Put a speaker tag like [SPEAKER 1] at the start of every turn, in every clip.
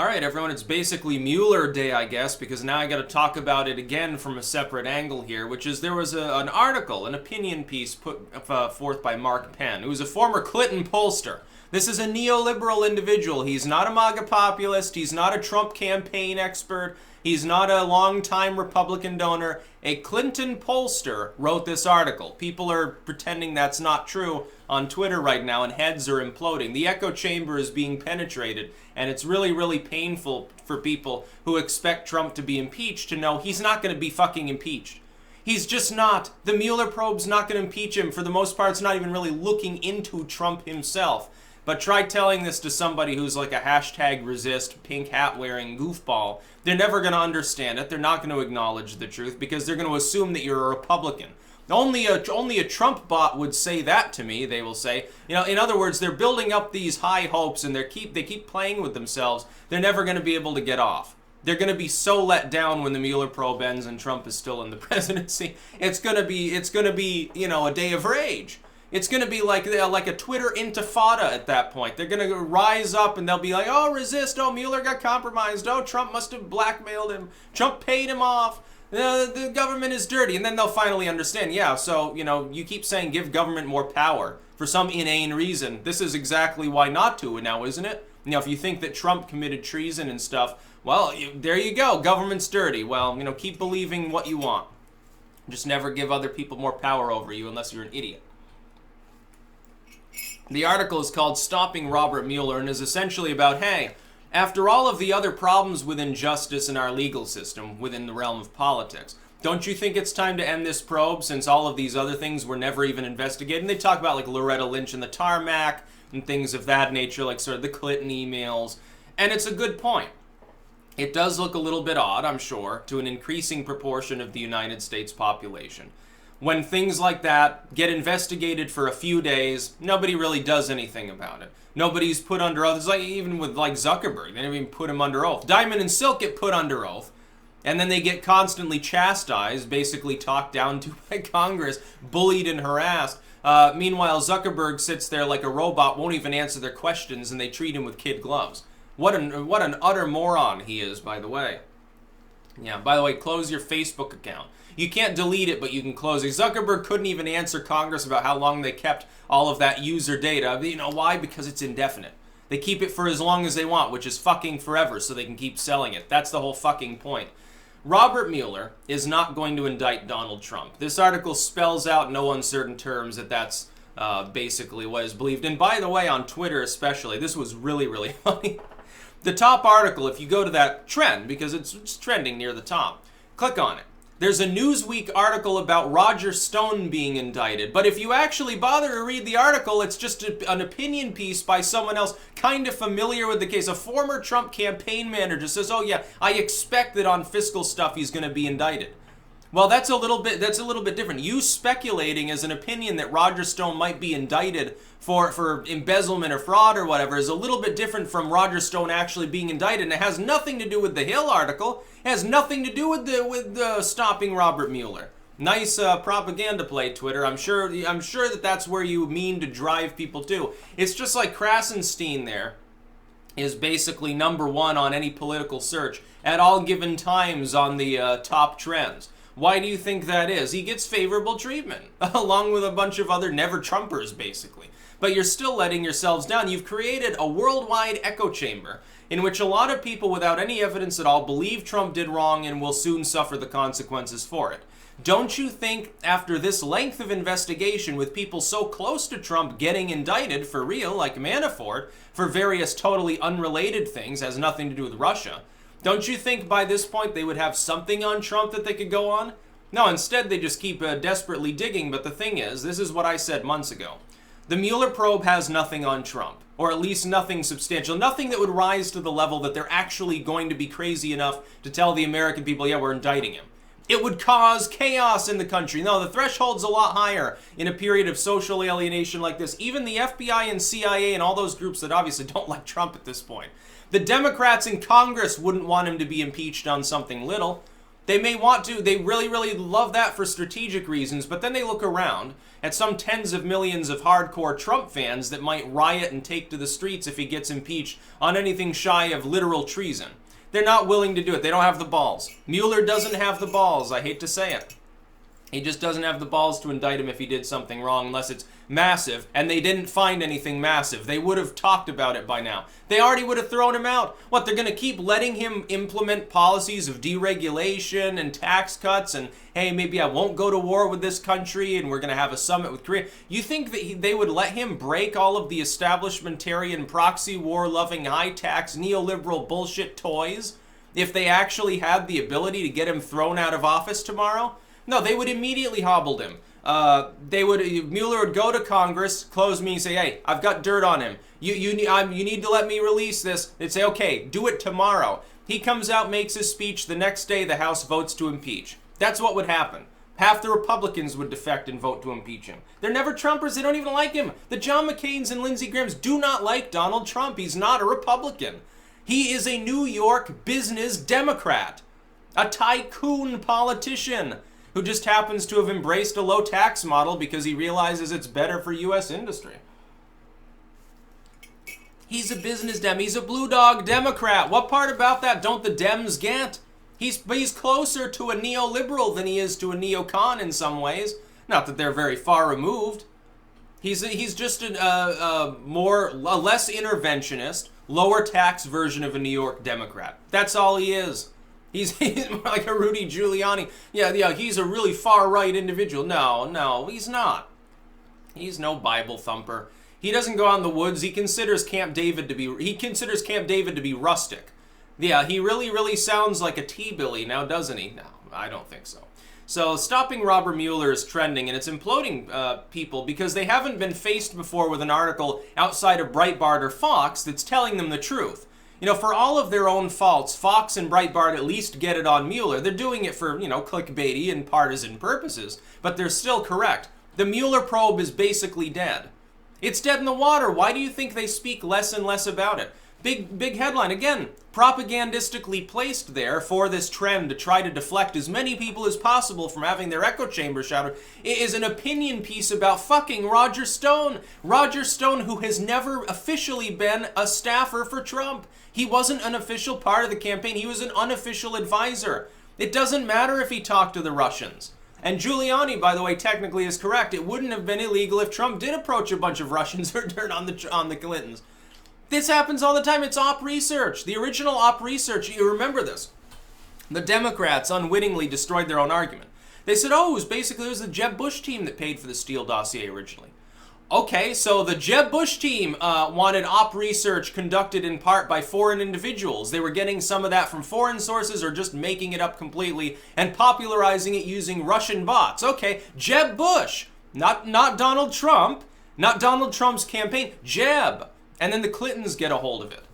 [SPEAKER 1] All right, everyone, it's basically Mueller Day, I guess, because now I got to talk about it again from a separate angle here, which is there was an article, an opinion piece put forth by Mark Penn, who's a former Clinton pollster. This is a neoliberal individual. He's not a MAGA populist. He's not a Trump campaign expert. He's not a longtime Republican donor. A Clinton pollster wrote this article. People are pretending that's not true on Twitter right now, and heads are imploding. The echo chamber is being penetrated, and it's really, really painful for people who expect Trump to be impeached to know he's not going to be fucking impeached. He's just not. The Mueller probe's not going to impeach him. For the most part, it's not even really looking into Trump himself. But try telling this to somebody who's like a hashtag resist, pink hat wearing goofball. They're never going to understand it. They're not going to acknowledge the truth because they're going to assume that you're a Republican. Only a Trump bot would say that to me, they will say. You know, in other words, they're building up these high hopes and they keep playing with themselves. They're never going to be able to get off. They're going to be so let down when the Mueller probe ends and Trump is still in the presidency. It's going to be, you know, a day of rage. It's going to be like a Twitter intifada at that point. They're going to rise up and they'll be like, oh, resist. Oh, Mueller got compromised. Oh, Trump must have blackmailed him. Trump paid him off. The government is dirty. And then they'll finally understand, yeah, so, you know, you keep saying give government more power for some inane reason. This is exactly why not to now, isn't it? You know, if you think that Trump committed treason and stuff, well, there you go. Government's dirty. Well, you know, keep believing what you want. Just never give other people more power over you unless you're an idiot. The article is called Stopping Robert Mueller and is essentially about, hey, after all of the other problems with injustice in our legal system within the realm of politics, don't you think it's time to end this probe since all of these other things were never even investigated? And they talk about like Loretta Lynch and the tarmac and things of that nature, like sort of the Clinton emails. And it's a good point. It does look a little bit odd, I'm sure, to an increasing proportion of the United States population. When things like that get investigated for a few days, nobody really does anything about it. Nobody's put under oath. It's like even with like Zuckerberg, they never even put him under oath. Diamond and Silk get put under oath, and then they get constantly chastised, basically talked down to by Congress, bullied and harassed. Meanwhile, Zuckerberg sits there like a robot, won't even answer their questions, and they treat him with kid gloves. What an utter moron he is, by the way. Yeah, by the way, close your Facebook account. You can't delete it, but you can close it. Zuckerberg couldn't even answer Congress about how long they kept all of that user data. You know why? Because it's indefinite. They keep it for as long as they want, which is fucking forever, so they can keep selling it. That's the whole fucking point. Robert Mueller is not going to indict Donald Trump. This article spells out in no uncertain terms that that's basically what is believed. And by the way, on Twitter especially, this was really, really funny. The top article, if you go to that trend, because it's trending near the top, click on it. There's a Newsweek article about Roger Stone being indicted, but if you actually bother to read the article, it's just an opinion piece by someone else kind of familiar with the case. A former Trump campaign manager says, oh yeah, I expect that on fiscal stuff he's going to be indicted. Well, that's a little bit different. You speculating as an opinion that Roger Stone might be indicted for embezzlement or fraud or whatever is a little bit different from Roger Stone actually being indicted, and it has nothing to do with the Hill article. It has nothing to do with the stopping Robert Mueller. Nice propaganda play, Twitter. I'm sure that that's where you mean to drive people to. It's just like Krasenstein there is basically number one on any political search at all given times on the top trends. Why do you think that is? He gets favorable treatment, along with a bunch of other never-Trumpers, basically. But you're still letting yourselves down. You've created a worldwide echo chamber in which a lot of people without any evidence at all believe Trump did wrong and will soon suffer the consequences for it. Don't you think after this length of investigation with people so close to Trump getting indicted for real, like Manafort, for various totally unrelated things, has nothing to do with Russia, don't you think by this point they would have something on Trump that they could go on? No, instead they just keep desperately digging, but the thing is, this is what I said months ago. The Mueller probe has nothing on Trump, or at least nothing substantial, nothing that would rise to the level that they're actually going to be crazy enough to tell the American people, yeah, we're indicting him. It would cause chaos in the country. No, the threshold's a lot higher in a period of social alienation like this. Even the FBI and CIA and all those groups that obviously don't like Trump at this point. The Democrats in Congress wouldn't want him to be impeached on something little. They may want to, they really, really love that for strategic reasons, but then they look around at some tens of millions of hardcore Trump fans that might riot and take to the streets if he gets impeached on anything shy of literal treason. They're not willing to do it. They don't have the balls. Mueller doesn't have the balls. I hate to say it. He just doesn't have the balls to indict him if he did something wrong, unless it's massive, and they didn't find anything massive. They would have talked about it by now. They already would have thrown him out. What, they're going to keep letting him implement policies of deregulation and tax cuts, and hey, maybe I won't go to war with this country, and we're going to have a summit with Korea? You think that they would let him break all of the establishmentarian, proxy war-loving, high-tax, neoliberal bullshit toys if they actually had the ability to get him thrown out of office tomorrow? No, they would immediately hobble him. Mueller would go to Congress, close me, and say, hey, I've got dirt on him. You need to let me release this. They'd say, okay, do it tomorrow. He comes out, makes his speech. The next day, the House votes to impeach. That's what would happen. Half the Republicans would defect and vote to impeach him. They're never Trumpers. They don't even like him. The John McCains and Lindsey Grahams do not like Donald Trump. He's not a Republican. He is a New York business Democrat, a tycoon politician who just happens to have embraced a low tax model because he realizes it's better for U.S. industry. He's a business Dem. He's a blue dog Democrat. What part about that don't the Dems get? He's Closer to a neoliberal than he is to a neocon in some ways. Not that they're very far removed. He's just a less interventionist, lower tax version of a New York Democrat. That's all he is. He's more like a Rudy Giuliani. Yeah, he's a really far-right individual. No, he's not. He's no Bible thumper. He doesn't go out in the woods. He considers Camp David to be rustic. Yeah, he really sounds like a T-Billy now, doesn't he? No, I don't think so. So stopping Robert Mueller is trending, and it's imploding people because they haven't been faced before with an article outside of Breitbart or Fox that's telling them the truth. You know, for all of their own faults, Fox and Breitbart at least get it on Mueller. They're doing it for, clickbaity and partisan purposes, but they're still correct. The Mueller probe is basically dead. It's dead in the water. Why do you think they speak less and less about it? Big headline. Again, propagandistically placed there for this trend to try to deflect as many people as possible from having their echo chamber shattered. It is an opinion piece about fucking Roger Stone. Roger Stone, who has never officially been a staffer for Trump. He wasn't an official part of the campaign. He was an unofficial advisor. It doesn't matter if he talked to the Russians. And Giuliani, by the way, technically is correct. It wouldn't have been illegal if Trump did approach a bunch of Russians or dirt on the Clintons. This happens all the time. It's op research. The original op research, you remember this. The Democrats unwittingly destroyed their own argument. They said, it was the Jeb Bush team that paid for the Steele dossier originally. Okay, so the Jeb Bush team wanted op research conducted in part by foreign individuals. They were getting some of that from foreign sources or just making it up completely and popularizing it using Russian bots. Okay, Jeb Bush, not Donald Trump, not Donald Trump's campaign, Jeb. And then the Clintons get a hold of it.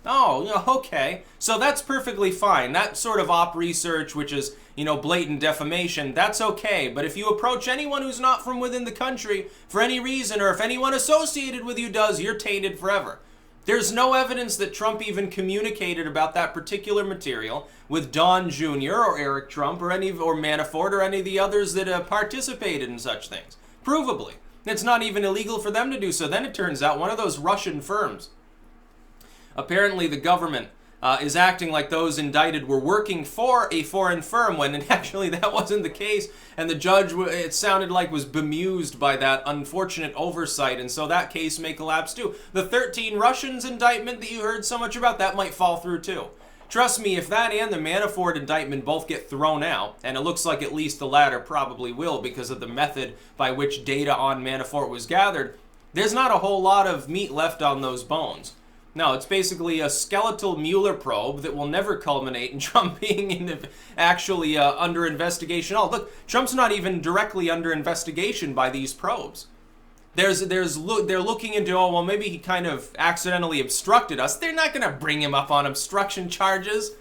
[SPEAKER 1] Oh, okay. So that's perfectly fine. That sort of op research, which is, blatant defamation, that's okay. But if you approach anyone who's not from within the country for any reason, or if anyone associated with you does, you're tainted forever. There's no evidence that Trump even communicated about that particular material with Don Jr. or Eric Trump or Manafort or any of the others that participated in such things. Provably. It's not even illegal for them to do so. Then it turns out one of those Russian firms, apparently the government is acting like those indicted were working for a foreign firm when actually that wasn't the case. And the judge, it sounded like, was bemused by that unfortunate oversight. And so that case may collapse too. The 13 Russians indictment that you heard so much about, that might fall through too. Trust me, if that and the Manafort indictment both get thrown out, and it looks like at least the latter probably will because of the method by which data on Manafort was gathered, there's not a whole lot of meat left on those bones. No, it's basically a skeletal Mueller probe that will never culminate in Trump being actually under investigation. Oh, look, Trump's not even directly under investigation by these probes. They're looking into, maybe he kind of accidentally obstructed us. They're not going to bring him up on obstruction charges.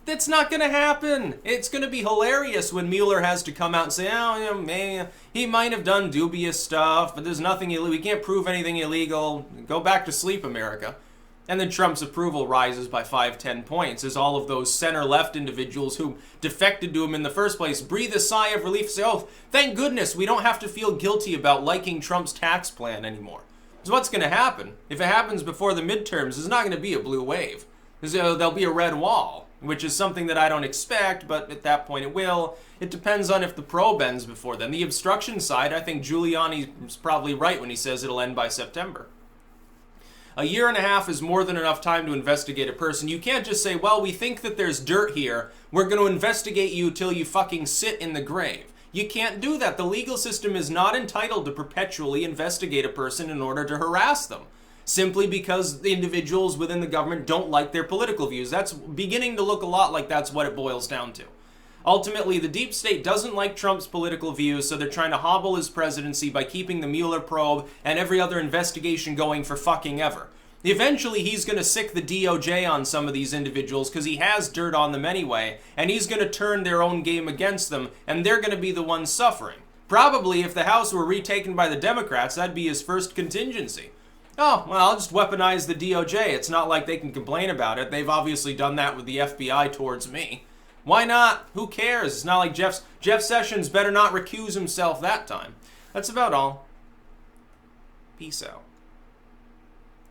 [SPEAKER 1] That's not going to happen. It's going to be hilarious when Mueller has to come out and say, he might have done dubious stuff, but there's nothing illegal. We can't prove anything illegal. Go back to sleep, America. And then Trump's approval rises by 5-10 points as all of those center-left individuals who defected to him in the first place breathe a sigh of relief and say, oh, thank goodness we don't have to feel guilty about liking Trump's tax plan anymore. Because what's going to happen? If it happens before the midterms, there's not going to be a blue wave. There'll be a red wall, which is something that I don't expect, but at that point it will. It depends on if the probe ends before then. The obstruction side, I think Giuliani's probably right when he says it'll end by September. A year and a half is more than enough time to investigate a person. You can't just say, well, we think that there's dirt here. We're going to investigate you till you fucking sit in the grave. You can't do that. The legal system is not entitled to perpetually investigate a person in order to harass them, simply because the individuals within the government don't like their political views. That's beginning to look a lot like that's what it boils down to. Ultimately, the deep state doesn't like Trump's political views, so they're trying to hobble his presidency by keeping the Mueller probe and every other investigation going for fucking ever. Eventually, he's going to sick the DOJ on some of these individuals because he has dirt on them anyway, and he's going to turn their own game against them, and they're going to be the ones suffering. Probably, if the House were retaken by the Democrats, that'd be his first contingency. Oh, well, I'll just weaponize the DOJ. It's not like they can complain about it. They've obviously done that with the FBI towards me. Why not? Who cares? It's not like Jeff Sessions better not recuse himself that time. That's about all. Peace out.